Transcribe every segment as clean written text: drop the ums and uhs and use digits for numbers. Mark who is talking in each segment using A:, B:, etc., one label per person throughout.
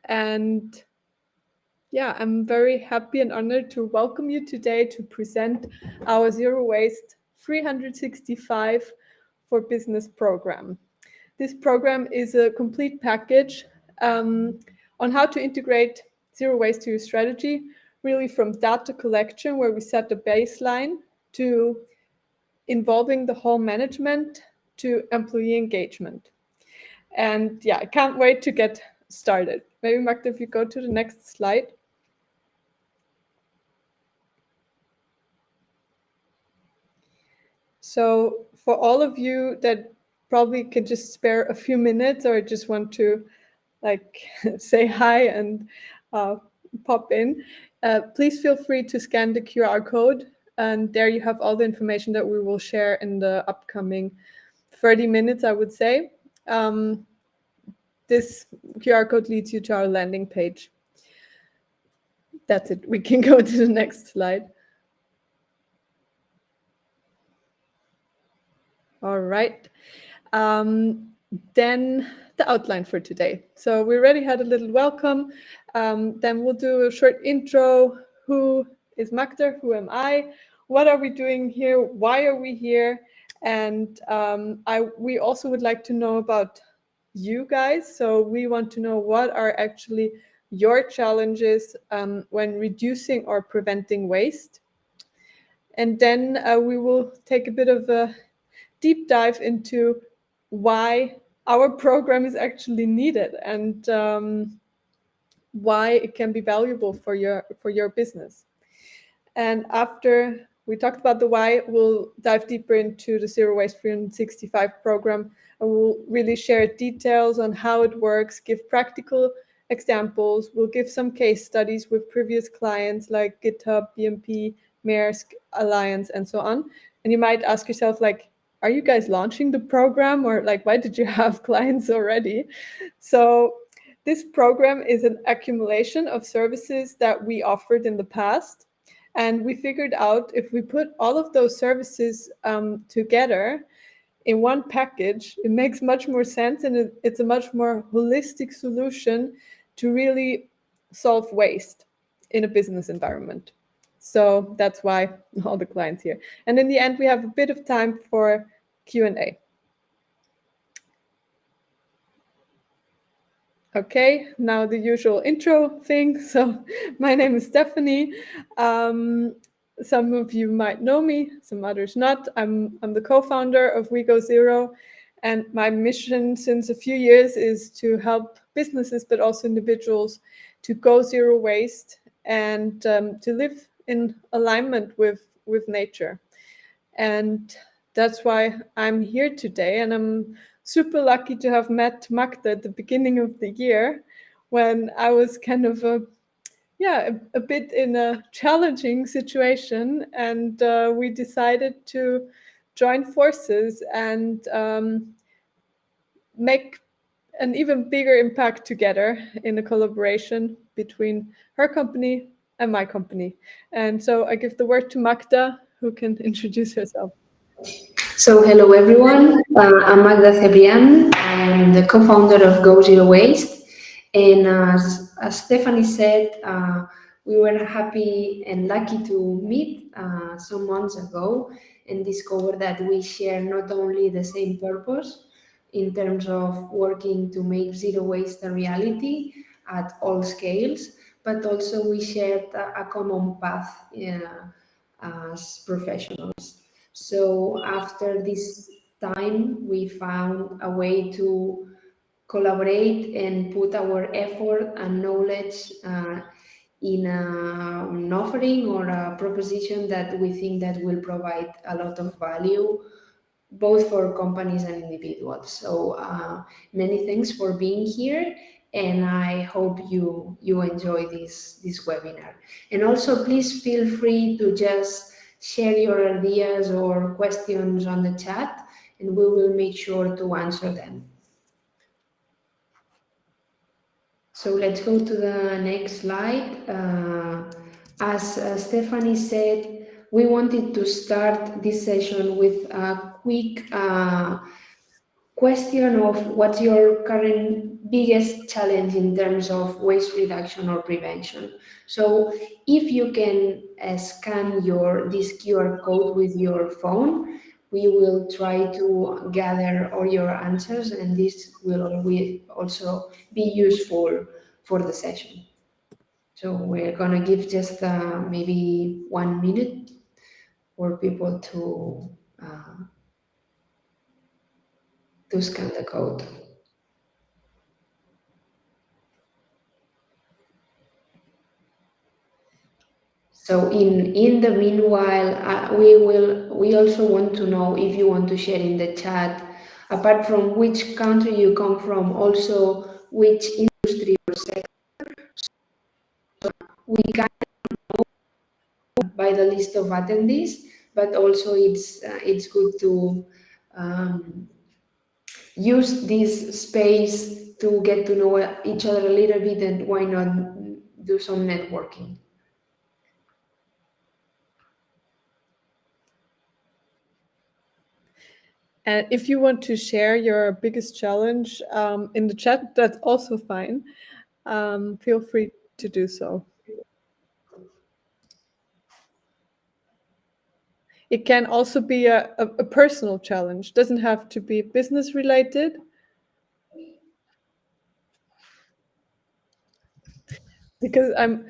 A: And yeah, I'm very happy and honored to welcome you today to present our Zero Waste 365 for Business program. This program is a complete package on how to integrate zero waste to your strategy, really from data collection, where we set the baseline, to involving the whole management, to employee engagement. And yeah, I can't wait to get started. Maybe Magda, if you go to the next slide. So for all of you that probably could just spare a few minutes or just want to say hi and pop in, please feel free to scan the QR code. And there you have all the information that we will share in the upcoming 30 minutes, I would say. This QR code leads you to our landing page. That's it. We can go to the next slide. All right. Then the outline for today. So we already had a little welcome. Then we'll do a short intro. Who is Magda? Who am I? What are we doing here? Why are we here? And we also would like to know about you guys. So we want to know what are actually your challenges when reducing or preventing waste. And then we will take a bit of a deep dive into why our program is actually needed and why it can be valuable for your business. And after we talked about the why, we'll dive deeper into the Zero Waste 365 program, and we'll really share details on how it works, give practical examples. We'll give some case studies with previous clients like GitHub, BMP, Maersk, Alliance, and so on. And you might ask yourself, are you guys launching the program, or why did you have clients already? So this program is an accumulation of services that we offered in the past. And we figured out if we put all of those services together in one package, it makes much more sense, and it's a much more holistic solution to really solve waste in a business environment. So that's why all the clients here. And in the end, we have a bit of time for Q&A. Okay, now the usual intro thing. So my name is Stefanie. Some of you might know me, some others not. I'm the co-founder of WeGoZero, and my mission since a few years is to help businesses, but also individuals, to go zero waste and to live in alignment with nature. And that's why I'm here today, and I'm super lucky to have met Magda at the beginning of the year when I was kind of a bit in a challenging situation, and we decided to join forces and make an even bigger impact together in a collaboration between her company and my company. And so I give the word to Magda, who can introduce herself.
B: So hello everyone, I'm Magda Cebrián. I'm the co-founder of WeGoZero Waste, and as Stefanie said, we were happy and lucky to meet some months ago and discover that we share not only the same purpose in terms of working to make zero waste a reality at all scales, but also we shared a common path as professionals. So after this time, we found a way to collaborate and put our effort and knowledge in an offering or a proposition that we think that will provide a lot of value both for companies and individuals. So many thanks for being here, and I hope you enjoy this webinar. And also please feel free to just share your ideas or questions on the chat, and we will make sure to answer them. So let's go to the next slide. As Stefanie said, we wanted to start this session with a quick question of what's your current biggest challenge in terms of waste reduction or prevention. So if you can scan this QR code with your phone, we will try to gather all your answers, and this will also be useful for the session. So we're gonna give just maybe 1 minute for people to scan the code. So in the meanwhile, we also want to know if you want to share in the chat, apart from which country you come from, also which industry or sector. We can by the list of attendees, but also it's good to use this space to get to know each other a little bit, and why not do some networking.
A: And if you want to share your biggest challenge in the chat, that's also fine. Feel free to do so. It can also be a personal challenge. Doesn't have to be business related. Because I'm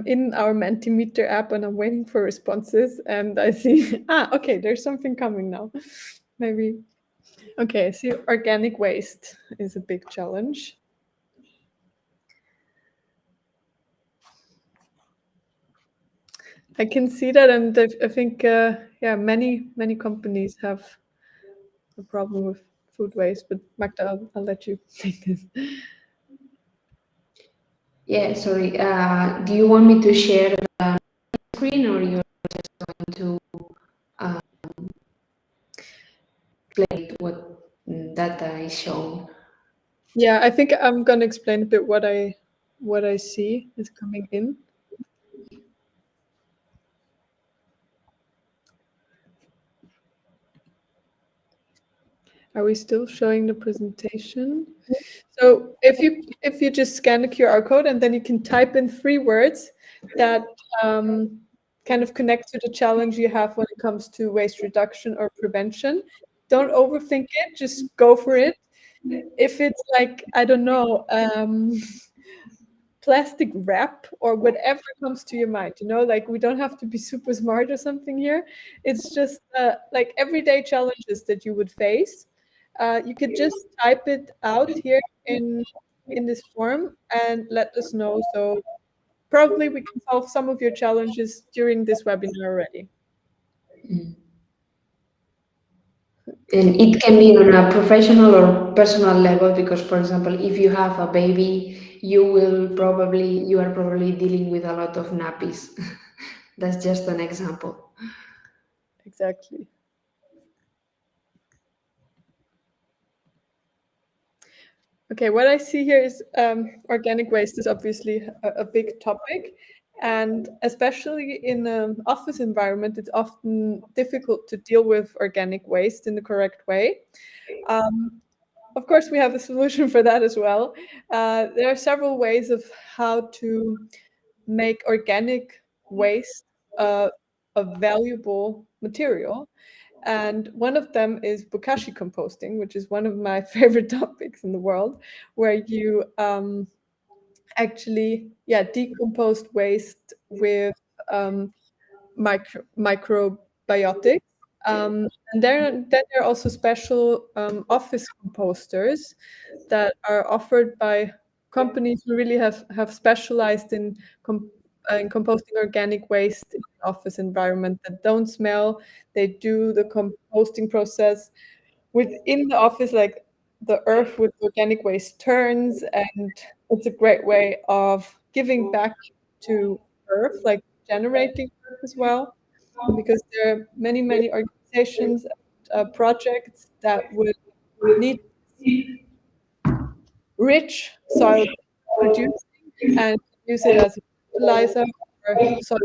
A: in our Mentimeter app and I'm waiting for responses, and I see okay, there's something coming now. Maybe. Okay, see, organic waste is a big challenge. I can see that, and I think many companies have a problem with food waste. But Magda, I'll let you take this.
B: Yeah, sorry. Do you want me to share the screen, or you're just going to explain what data is shown?
A: Yeah, I think I'm going to explain a bit what I see is coming in. Are we still showing the presentation? So if you just scan the QR code and then you can type in 3 words that kind of connect to the challenge you have when it comes to waste reduction or prevention. Don't overthink it, just go for it. If it's like, I don't know, plastic wrap or whatever comes to your mind, like we don't have to be super smart or something here. It's just like everyday challenges that you would face. You could just type it out here in this form and let us know. So probably we can solve some of your challenges during this webinar already.
B: And it can be on a professional or personal level, because, for example, if you have a baby, you are probably dealing with a lot of nappies. That's just an example.
A: Exactly. Okay, what I see here is organic waste is obviously a big topic, and especially in an office environment, it's often difficult to deal with organic waste in the correct way. Of course, we have a solution for that as well. There are several ways of how to make organic waste a valuable material. And one of them is bokashi composting, which is one of my favorite topics in the world, where you actually decompose waste with microbiotics. And then there are also special office composters that are offered by companies who really have specialized in composting organic waste in an office environment that don't smell. They do the composting process within the office, like the earth with organic waste turns, and it's a great way of giving back to earth, like generating earth as well, because there are many organizations and projects that would need rich soil producing and use it as a fertilizer or soil.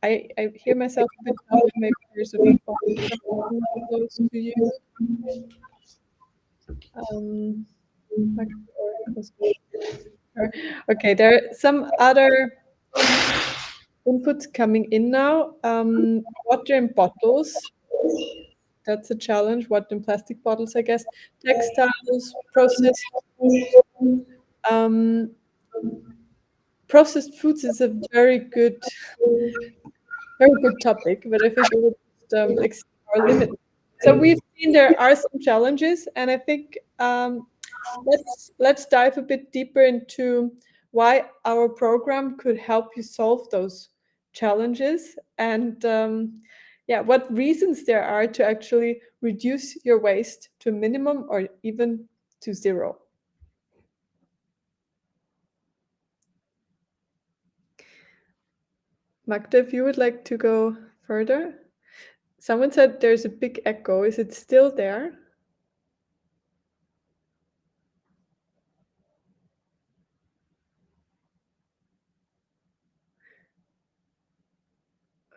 A: I hear myself a bit muffled. Maybe there's a phone something close to you. Okay, there are some other inputs coming in now. Water in bottles. That's a challenge. Water in plastic bottles, I guess. Textiles, um, processed foods is a very good topic, but I think it would just exceed our limit. So we've seen there are some challenges, and I think let's dive a bit deeper into why our program could help you solve those challenges, and what reasons there are to actually reduce your waste to a minimum or even to zero. Magda, if you would like to go further. Someone said there's a big echo. Is it still there?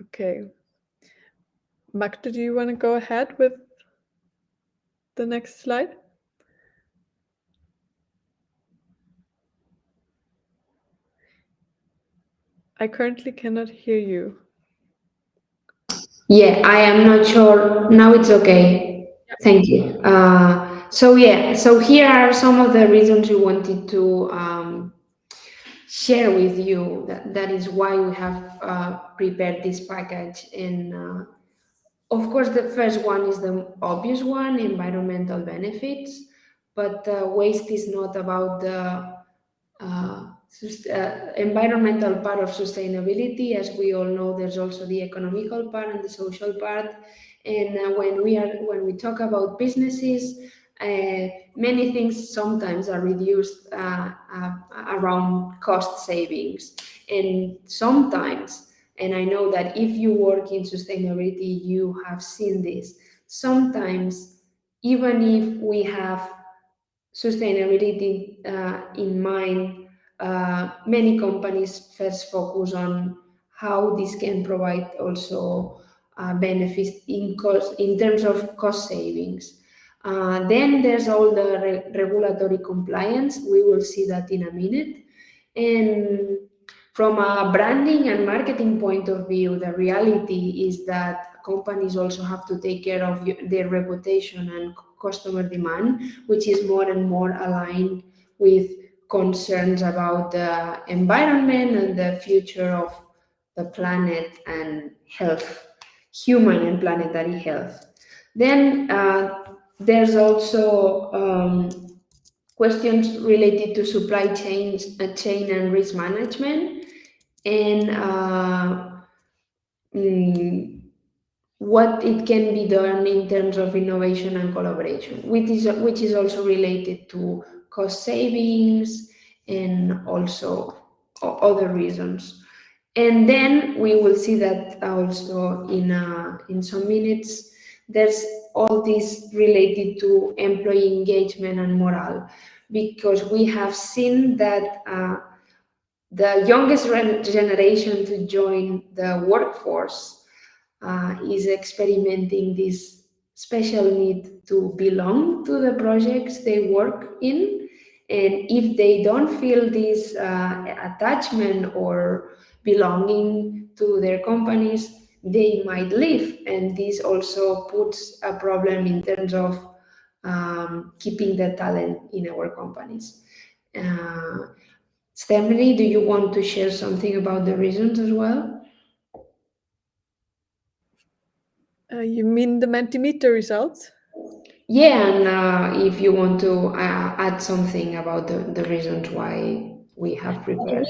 A: Okay. Magda, do you want to go ahead with the next slide? I currently cannot hear you.
B: Yeah, I am not sure. Now it's okay.
A: Yep.
B: Thank you. So here are some of the reasons we wanted to share with you. That is why we have prepared this package. And of course, the first one is the obvious one, environmental benefits. But waste is not about the environmental part of sustainability. As we all know, there's also the economical part and the social part. And when we talk about businesses, many things sometimes are reduced around cost savings, and sometimes, and I know that if you work in sustainability, you have seen this. Sometimes, even if we have sustainability in mind, many companies first focus on how this can provide also benefits in terms of cost savings. Then there's all the regulatory compliance. We will see that in a minute. And from a branding and marketing point of view, the reality is that companies also have to take care of their reputation and customer demand, which is more and more aligned with concerns about the environment and the future of the planet and health, human and planetary health. Then there's also questions related to supply chain and risk management, and what it can be done in terms of innovation and collaboration, which is also related to cost savings and also other reasons. And then we will see that also in some minutes. There's all this related to employee engagement and morale, because we have seen that the youngest generation to join the workforce is experimenting this special need to belong to the projects they work in. And if they don't feel this attachment or belonging to their companies, they might leave. And this also puts a problem in terms of keeping the talent in our companies. Stefanie, do you want to share something about the reasons as well?
A: You mean the Mentimeter results?
B: Yeah, and if you want to add something about the reasons why we have prepared.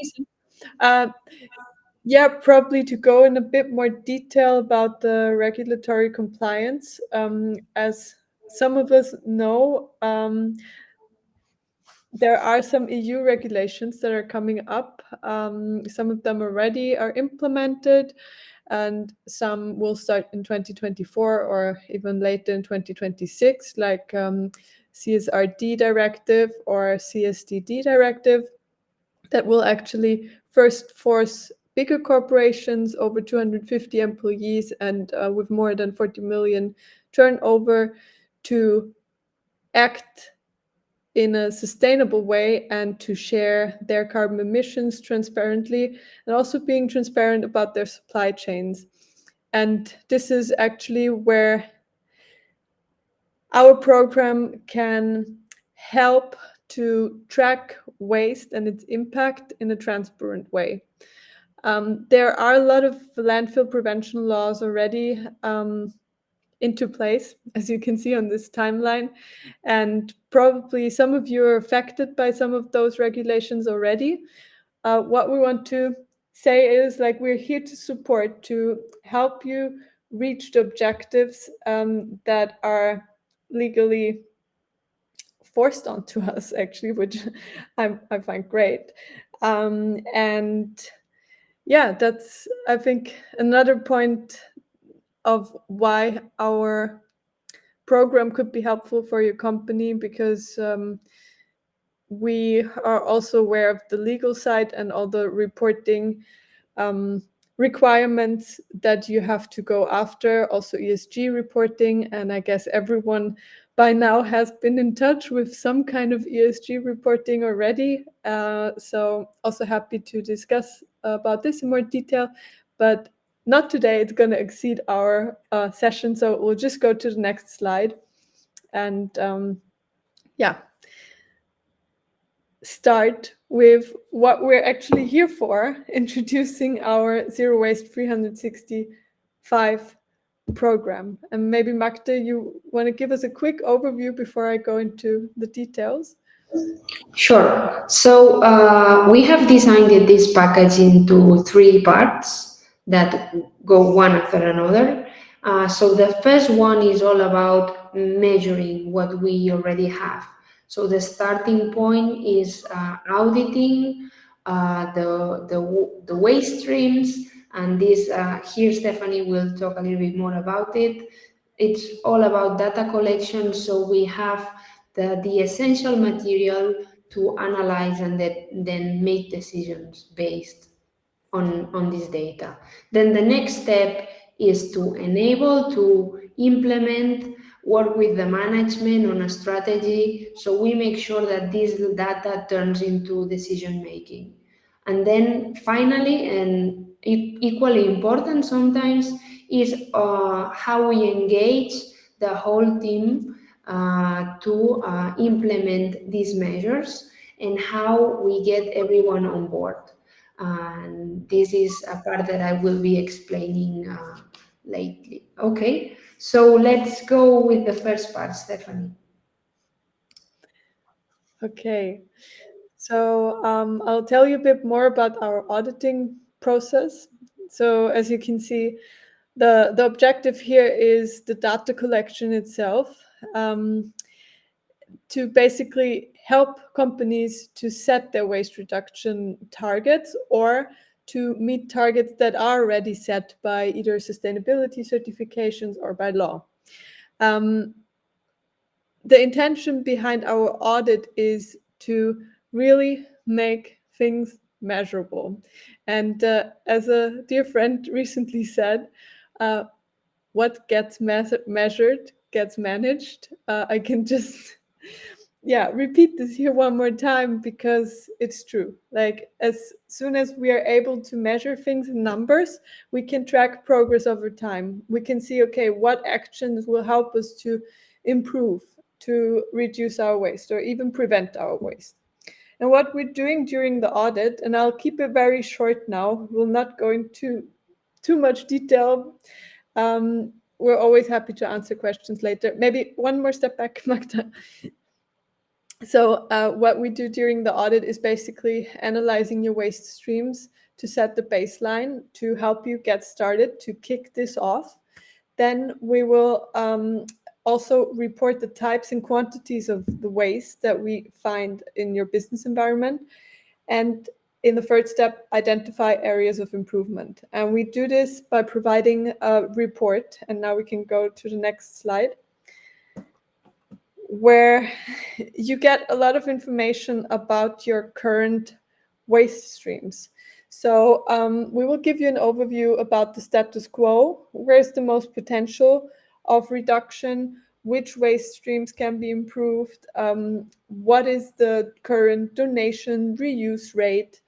A: Yeah, probably to go in a bit more detail about the regulatory compliance. As some of us know, there are some EU regulations that are coming up. Some of them already are implemented, and some will start in 2024 or even later in 2026, like CSRD directive or CSDD directive, that will actually first force bigger corporations, over 250 employees, and with more than 40 million turnover, to act in a sustainable way and to share their carbon emissions transparently, and also being transparent about their supply chains. And this is actually where our program can help to track waste and its impact in a transparent way. There are a lot of landfill prevention laws already into place, as you can see on this timeline, and probably some of you are affected by some of those regulations already. What we want to say is, like, we're here to support, to help you reach the objectives that are legally forced onto us, actually, which I find great. And yeah, that's, I think, another point of why our program could be helpful for your company, because we are also aware of the legal side and all the reporting requirements that you have to go after, also ESG reporting. And I guess everyone by now has been in touch with some kind of ESG reporting already. So also happy to discuss about this in more detail, but not today. It's going to exceed our session, so we'll just go to the next slide and yeah, start with what we're actually here for, introducing our Zero Waste 365 program. And maybe Magda, you want to give us a quick overview before I go into the details?
B: Sure. So we have designed this package into 3 parts that go one after another. So the first one is all about measuring what we already have. So the starting point is auditing the waste streams, and this here Stefanie will talk a little bit more about it. It's all about data collection, so we have the essential material to analyze and then make decisions based on this data. Then the next step is to enable, to implement, work with the management on a strategy, so we make sure that this data turns into decision making. And then finally, and equally important sometimes, is how we engage the whole team to implement these measures, and how we get everyone on board. And this is a part that I will be explaining lately. Okay, so let's go with the first part, Stefanie.
A: Okay, so I'll tell you a bit more about our auditing process. So as you can see, the objective here is the data collection itself, to basically help companies to set their waste reduction targets, or to meet targets that are already set by either sustainability certifications or by law. The intention behind our audit is to really make things measurable. And as a dear friend recently said, what gets measured gets managed. I can just repeat this here one more time, because it's true. Like, as soon as we are able to measure things in numbers, we can track progress over time. We can see, okay, what actions will help us to improve, to reduce our waste, or even prevent our waste. And what we're doing during the audit, and I'll keep it very short now, we'll not go into too much detail. We're always happy to answer questions later. Maybe one more step back, Magda. So what we do during the audit is basically analyzing your waste streams to set the baseline, to help you get started, to kick this off. Then we will also report the types and quantities of the waste that we find in your business environment. And in the third step, identify areas of improvement. And we do this by providing a report. And now we can go to the next slide, where you get a lot of information about your current waste streams. So we will give you an overview about the status quo, where's the most potential of reduction, which waste streams can be improved, what is the current donation reuse rate,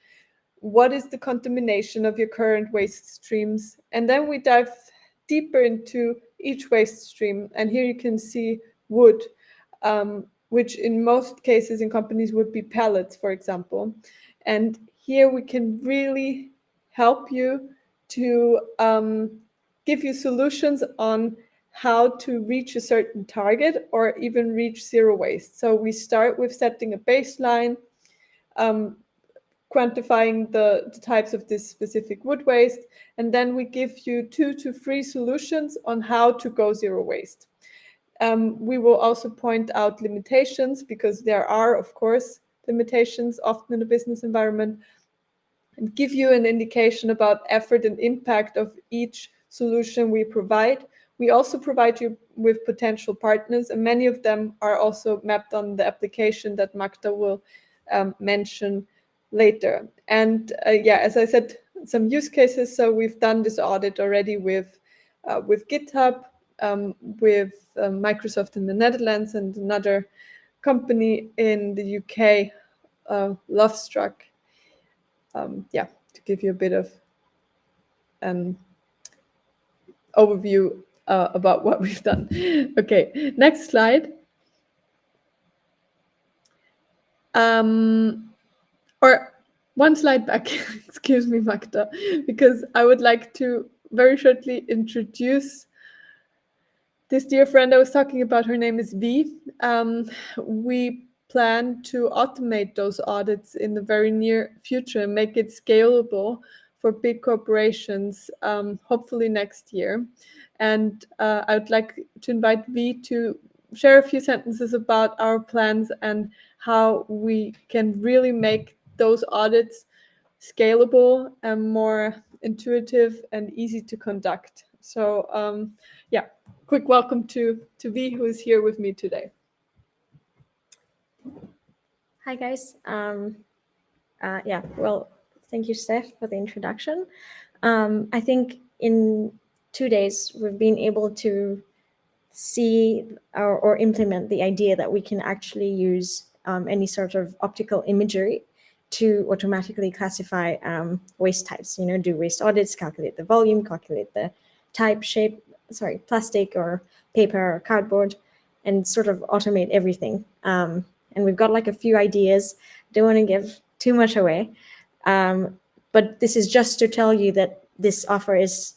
A: what is the contamination of your current waste streams, and then we dive deeper into each waste stream. And here you can see wood, which in most cases in companies would be pellets, for example. And here we can really help you to give you solutions on how to reach a certain target or even reach zero waste. So we start with setting a baseline, quantifying the types of this specific wood waste, and then we give you 2 to 3 solutions on how to go zero waste. We will also point out limitations, because there are, of course, limitations often in the business environment, and give you an indication about effort and impact of each solution we provide. We also provide you with potential partners, and many of them are also mapped on the application that Magda will mention later. And as I said, some use cases. So we've done this audit already with GitHub, with Microsoft in the Netherlands, and another company in the UK, Lovestruck. To give you a bit of overview about what we've done. Okay, next slide. Or one slide back, excuse me, Magda, because I would like to very shortly introduce this dear friend I was talking about. Her name is V. We plan to automate those audits in the very near future and make it scalable for big corporations, hopefully next year. And I would like to invite V to share a few sentences about our plans and how we can really make those audits scalable and more intuitive and easy to conduct. So quick welcome to V, who is here with me today.
C: Hi guys. Thank you, Steph, for the introduction. I think in 2 days we've been able to see or implement the idea that we can actually use any sort of optical imagery to automatically classify waste types. Do waste audits, calculate the volume, calculate the type, shape, plastic or paper or cardboard, and sort of automate everything. And we've got like a few ideas. Don't want to give too much away, but this is just to tell you that this offer is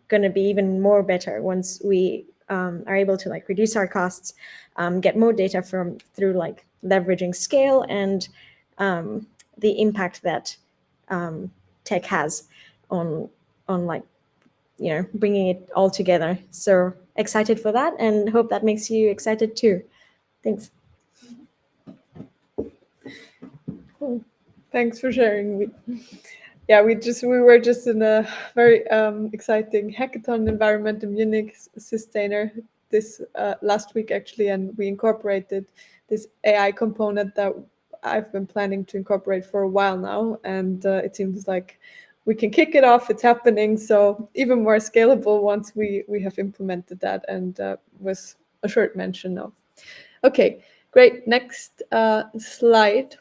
C: going to be even more better once we are able to like reduce our costs, get more data through like leveraging scale and the impact that tech has on like bringing it all together. So excited for that, and hope that makes you excited too. Thanks.
A: Cool. Thanks for sharing. We were just in a very exciting hackathon environment in Munich, Sustainer, this last week actually, and we incorporated this AI component that I've been planning to incorporate for a while now, and it seems like we can kick it off. It's happening, so even more scalable once we have implemented that, and was a short mention of. Okay, great. Next slide.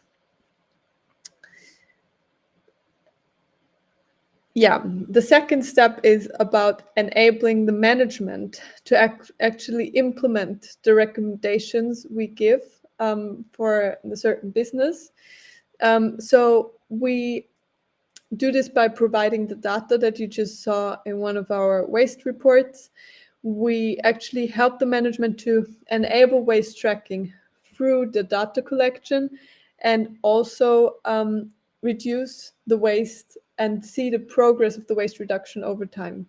A: The second step is about enabling the management to actually implement the recommendations we give for a certain business. So we do this by providing the data that you just saw in one of our waste reports. We actually help the management to enable waste tracking through the data collection, and also reduce the waste and see the progress of the waste reduction over time.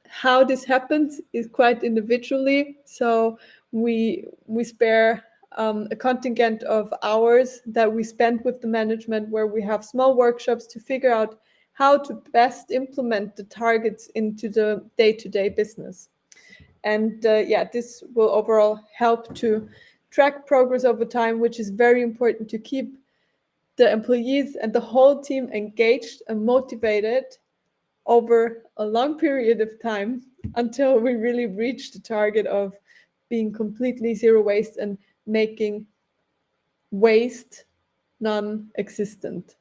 A: How this happens is quite individually. So we spare a contingent of hours that we spend with the management, where we have small workshops to figure out how to best implement the targets into the day-to-day business. And this will overall help to track progress over time, which is very important to keep the employees and the whole team engaged and motivated over a long period of time until we really reach the target of being completely zero waste and making waste non-existent.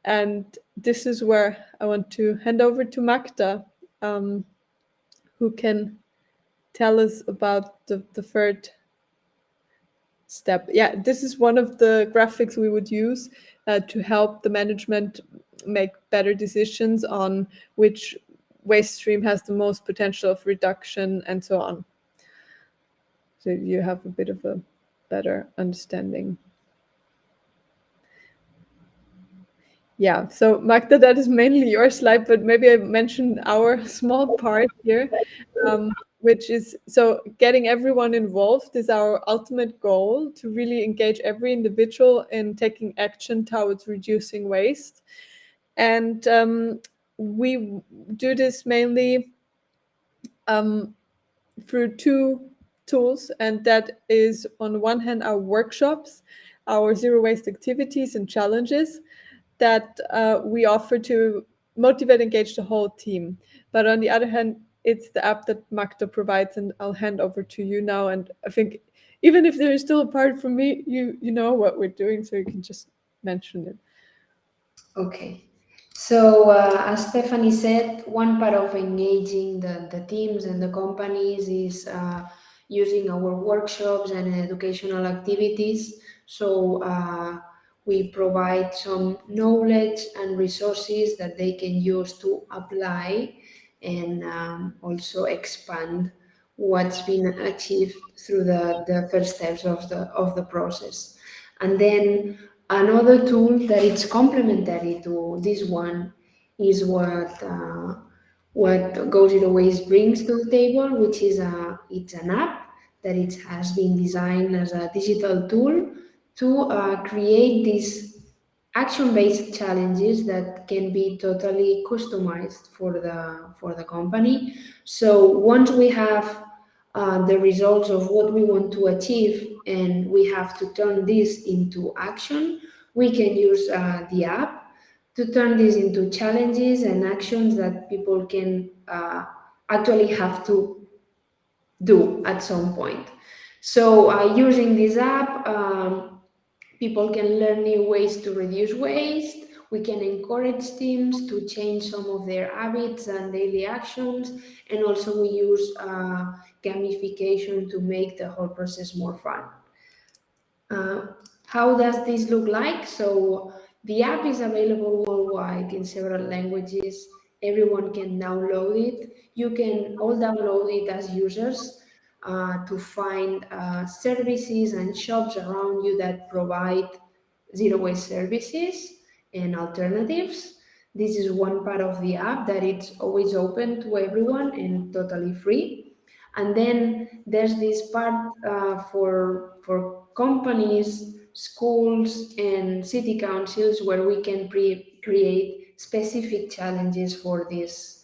A: And this is where I want to hand over to Magda, who can tell us about the third step. Yeah, this is one of the graphics we would use to help the management make better decisions on which waste stream has the most potential of reduction and so on. So you have a bit of a better understanding. Yeah, so Magda, that is mainly your slide, but maybe I mentioned our small part here, which is, so getting everyone involved is our ultimate goal, to really engage every individual in taking action towards reducing waste. And we do this mainly through two tools, and that is on one hand our workshops, our zero waste activities and challenges that we offer to motivate and engage the whole team. But on the other hand, it's the app that Magda provides, and I'll hand over to you now. And I think even if there is still a part for me, you know what we're doing, so you can just mention it.
B: Okay. So as Stefanie said, one part of engaging the teams and the companies is using our workshops and educational activities. So we provide some knowledge and resources that they can use to apply and also expand what's been achieved through the first steps of the process. And then another tool that is complementary to this one is what WeGoZero Waste brings to the table, which is it's an app that it has been designed as a digital tool to create these action-based challenges that can be totally customized for the company. So once we have the results of what we want to achieve and we have to turn this into action, we can use the app to turn this into challenges and actions that people can actually have to do at some point. So using this app, people can learn new ways to reduce waste. We can encourage teams to change some of their habits and daily actions. And also we use gamification to make the whole process more fun. How does this look like? So the app is available worldwide in several languages. Everyone can download it. You can all download it as users to find services and shops around you that provide zero waste services and alternatives. This is one part of the app that it's always open to everyone and totally free. And then there's this part for companies, schools, and city councils where we can create specific challenges for these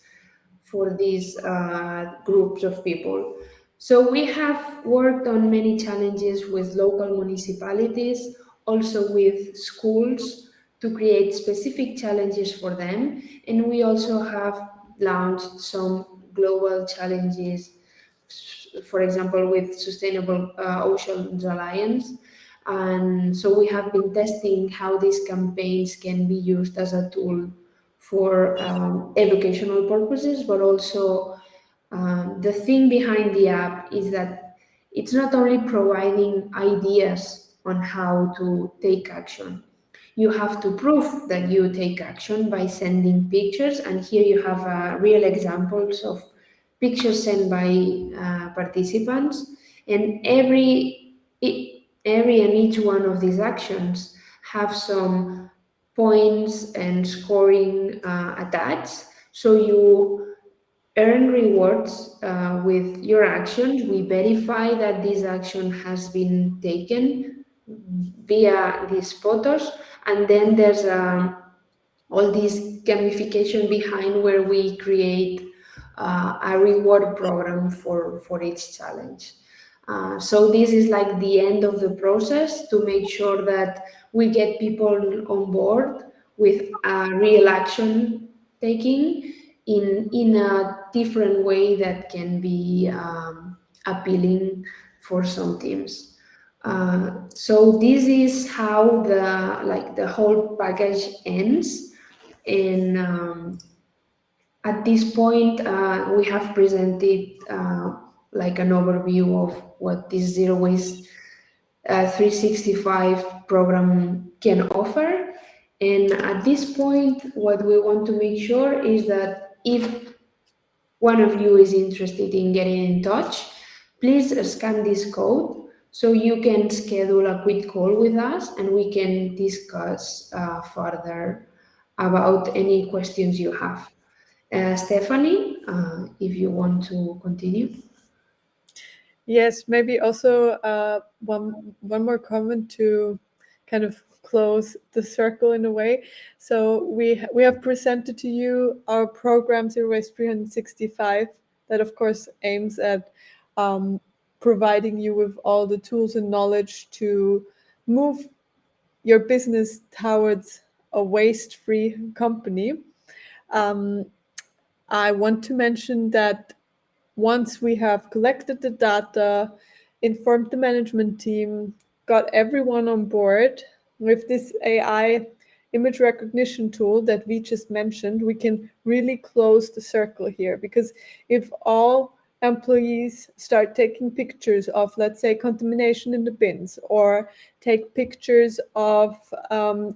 B: groups of people. So we have worked on many challenges with local municipalities, also with schools, to create specific challenges for them. And we also have launched some global challenges, for example, with Sustainable Oceans Alliance. And so we have been testing how these campaigns can be used as a tool for educational purposes, but also the thing behind the app is that it's not only providing ideas on how to take action. You have to prove that you take action by sending pictures, and here you have real examples of pictures sent by participants, and every and each one of these actions have some points and scoring attached, so you earn rewards with your action. We verify that this action has been taken via these photos, and then there's all this gamification behind where we create a reward program for each challenge. So this is like the end of the process to make sure that we get people on board with real action taking in a different way that can be appealing for some teams. So this is how the whole package ends, and at this point we have presented like an overview of what this Zero Waste 365 program can offer. And at this point, what we want to make sure is that if one of you is interested in getting in touch, please scan this code so you can schedule a quick call with us and we can discuss further about any questions you have. Stefanie, if you want to continue.
A: Yes, maybe also one more comment to kind of close the circle in a way. So we have presented to you our program Zero Waste 365 that of course aims at providing you with all the tools and knowledge to move your business towards a waste-free company. I want to mention that once we have collected the data, informed the management team, got everyone on board with this AI image recognition tool that we just mentioned, we can really close the circle here. Because if all employees start taking pictures of, let's say, contamination in the bins, or take pictures of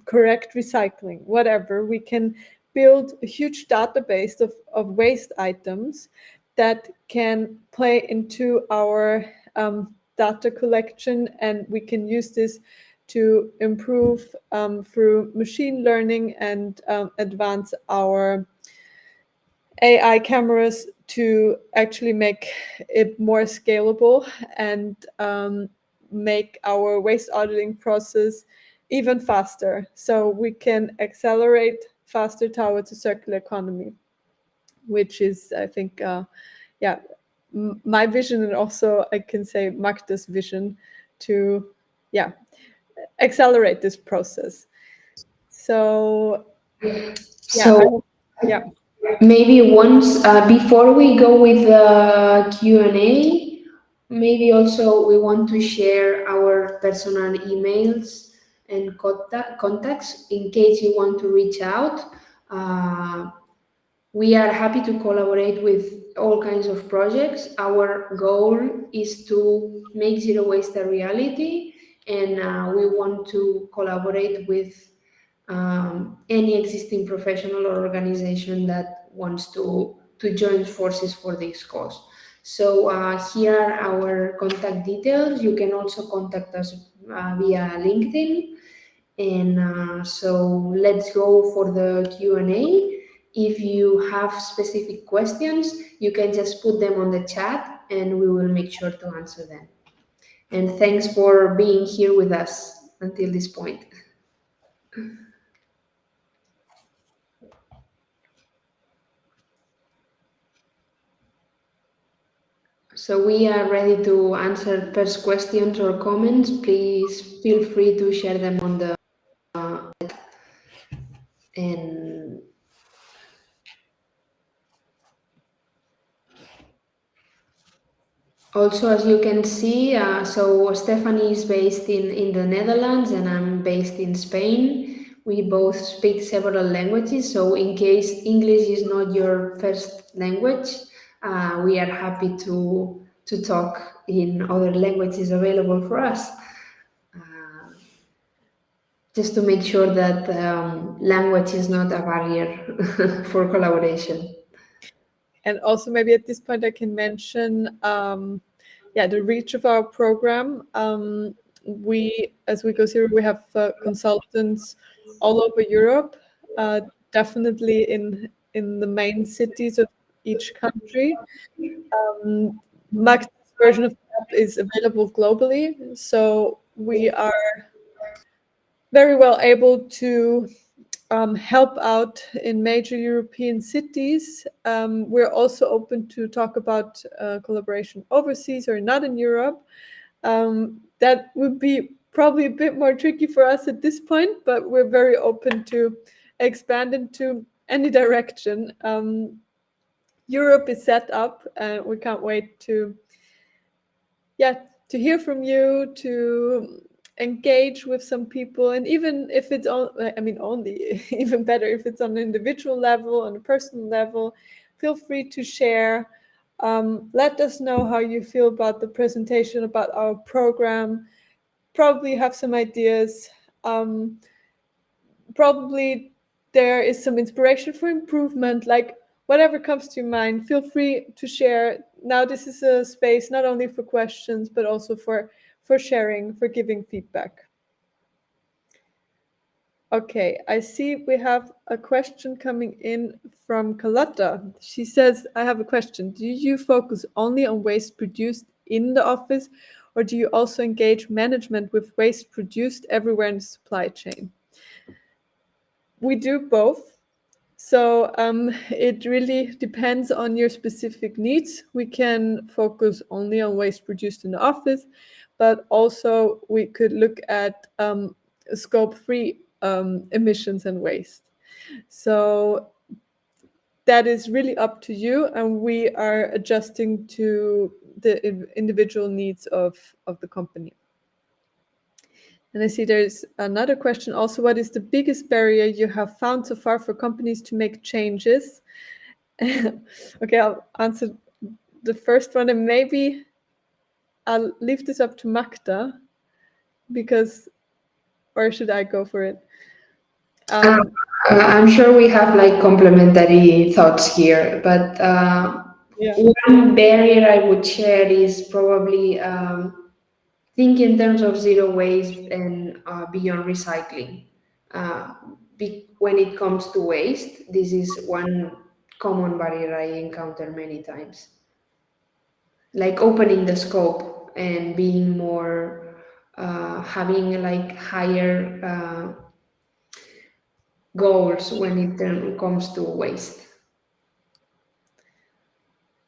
A: correct recycling, whatever, we can build a huge database of waste items that can play into our data collection, and we can use this to improve through machine learning and advance our AI cameras to actually make it more scalable and make our waste auditing process even faster, so we can accelerate faster towards a circular economy, which is, I think, my vision, and also I can say Magda's vision to, accelerate this process. So,
B: maybe once before we go with the Q&A, maybe also we want to share our personal emails and contacts in case you want to reach out. We are happy to collaborate with all kinds of projects. Our goal is to make zero waste a reality, and we want to collaborate with any existing professional or organization that wants to join forces for this cause. So here are our contact details. You can also contact us via LinkedIn. And so let's go for the Q&A. If you have specific questions, you can just put them on the chat and we will make sure to answer them. And thanks for being here with us until this point. So we are ready to answer first questions or comments. Please feel free to share them on the and also, as you can see, so Stefanie is based in the Netherlands and I'm based in Spain. We both speak several languages, so in case English is not your first language, we are happy to talk in other languages available for us. Just to make sure that language is not a barrier for collaboration.
A: And also maybe at this point I can mention the reach of our program. We, as WeGoZero, we have consultants all over Europe, definitely in the main cities of each country. Magda's version of the app is available globally, so we are very well able to help out in major European cities. We're also open to talk about collaboration overseas or not in Europe. That would be probably a bit more tricky for us at this point, but we're very open to expand into any direction. Europe is set up, and we can't wait to hear from you, to engage with some people, and even if it's only even better if it's on an individual level, on a personal level, feel free to share. Let us know how you feel about the presentation, about our program. Probably have some ideas. Probably there is some inspiration for improvement, like whatever comes to your mind, feel free to share. Now this is a space not only for questions, but also for sharing, for giving feedback. Okay, I see we have a question coming in from Carlotta. She says, I have a question. Do you focus only on waste produced in the office, or do you also engage management with waste produced everywhere in the supply chain? We do both. So it really depends on your specific needs. We can focus only on waste produced in the office, but also we could look at scope 3 emissions and waste. So that is really up to you, and we are adjusting to the individual needs of the company. And I see there's another question also. What is the biggest barrier you have found so far for companies to make changes? Okay, I'll answer the first one, and maybe I'll leave this up to Magda, or should I go for it?
B: I'm sure we have like complementary thoughts here, but one barrier I would share is probably think in terms of zero waste and beyond recycling. When it comes to waste, this is one common barrier I encounter many times. Like opening the scope and being more, having like higher goals when it comes to waste.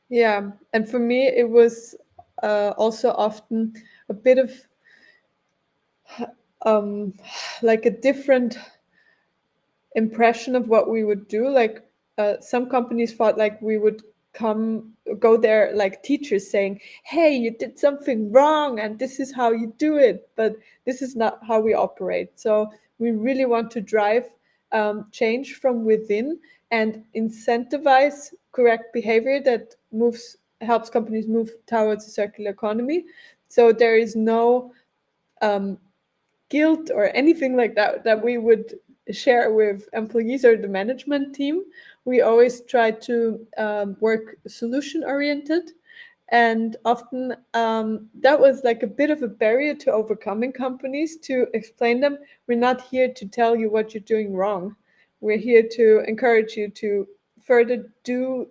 A: Yeah, and for me, it was also often a bit of like a different impression of what we would do. Like some companies thought like we would go there like teachers saying, hey, you did something wrong and this is how you do it, but this is not how we operate. So we really want to drive change from within and incentivize correct behavior that helps companies move towards a circular economy. So there is no guilt or anything like that we would share with employees or the management team. We always try to work solution oriented, and often that was like a bit of a barrier to overcoming companies, to explain them, we're not here to tell you what you're doing wrong. We're here to encourage you to further do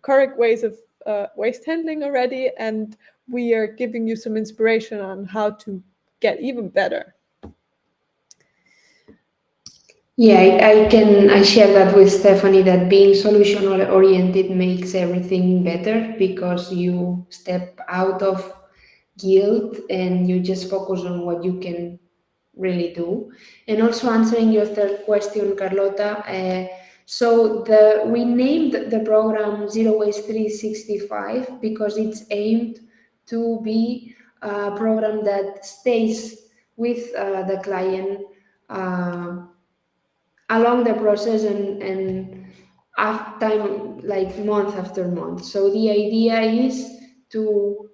A: correct ways of waste handling already, and we are giving you some inspiration on how to get even better.
B: Yeah, I share that with Stefanie, that being solution oriented makes everything better because you step out of guilt and you just focus on what you can really do. And also answering your third question, Carlota. So we named the program Zero Waste 365 because it's aimed to be a program that stays with the client along the process and time, like month after month. So the idea is to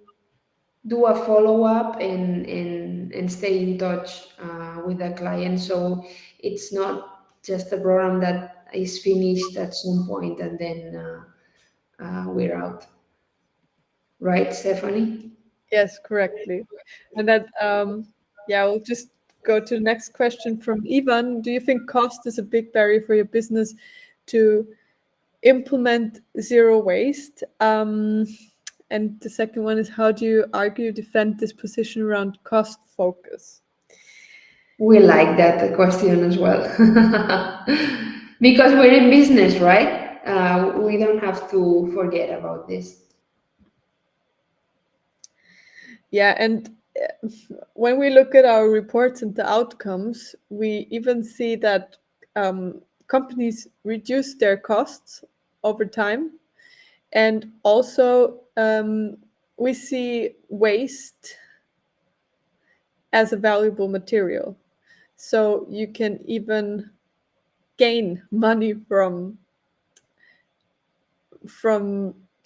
B: do a follow-up and stay in touch with the client. So it's not just a program that is finished at some point and then we're out. Right, Stefanie?
A: Yes, correctly. And that, we'll just go to the next question from Ivan. Do you think cost is a big barrier for your business to implement zero waste? And the second one is, how do you defend this position around cost focus?
B: We like that question as well. Because we're in business, right? We don't have to forget about this.
A: Yeah, and when we look at our reports and the outcomes, we even see that companies reduce their costs over time. And also, we see waste as a valuable material. So you can even gain money from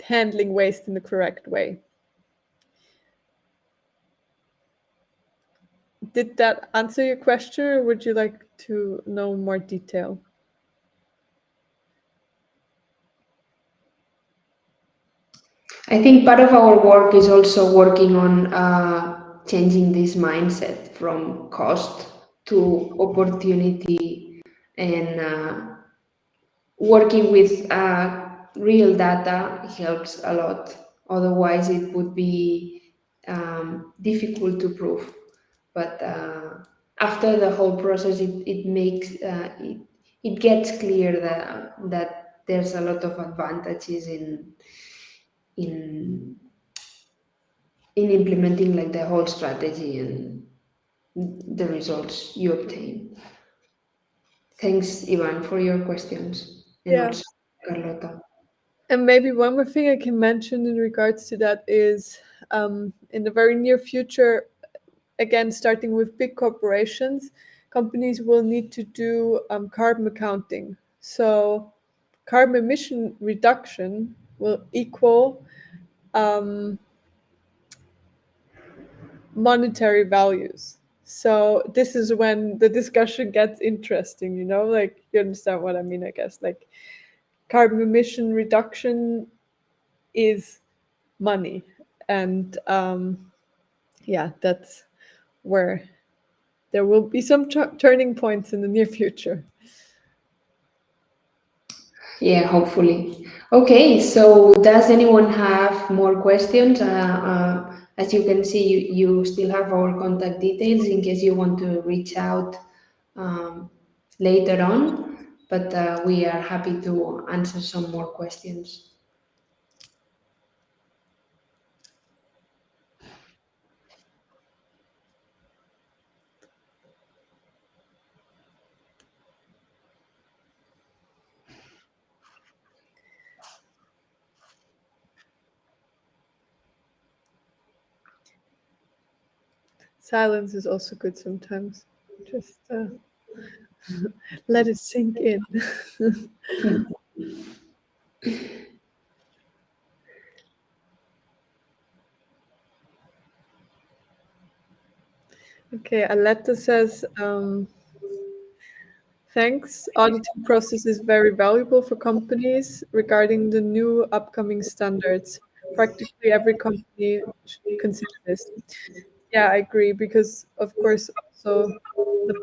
A: handling waste in the correct way. Did that answer your question, or would you like to know more detail?
B: I think part of our work is also working on changing this mindset from cost to opportunity, and working with real data helps a lot. Otherwise, it would be difficult to prove. But after the whole process, it gets clear that there's a lot of advantages in implementing like the whole strategy and the results you obtain. Thanks, Ivan, for your questions, and
A: Yeah.
B: also Carlota.
A: And maybe one more thing I can mention in regards to that is in the very near future, again, starting with big corporations, companies will need to do carbon accounting. So carbon emission reduction will equal monetary values. So this is when the discussion gets interesting, like you understand what I mean, I guess. Like carbon emission reduction is money. And yeah, that's where there will be some turning points in the near future.
B: Yeah, hopefully. Okay, so does anyone have more questions? As you can see, you still have our contact details in case you want to reach out later on, but we are happy to answer some more questions.
A: Silence is also good sometimes. Just let it sink in. Okay, Aletta says, thanks. Auditing process is very valuable for companies regarding the new upcoming standards. Practically every company should consider this. Yeah, I agree, because of course also the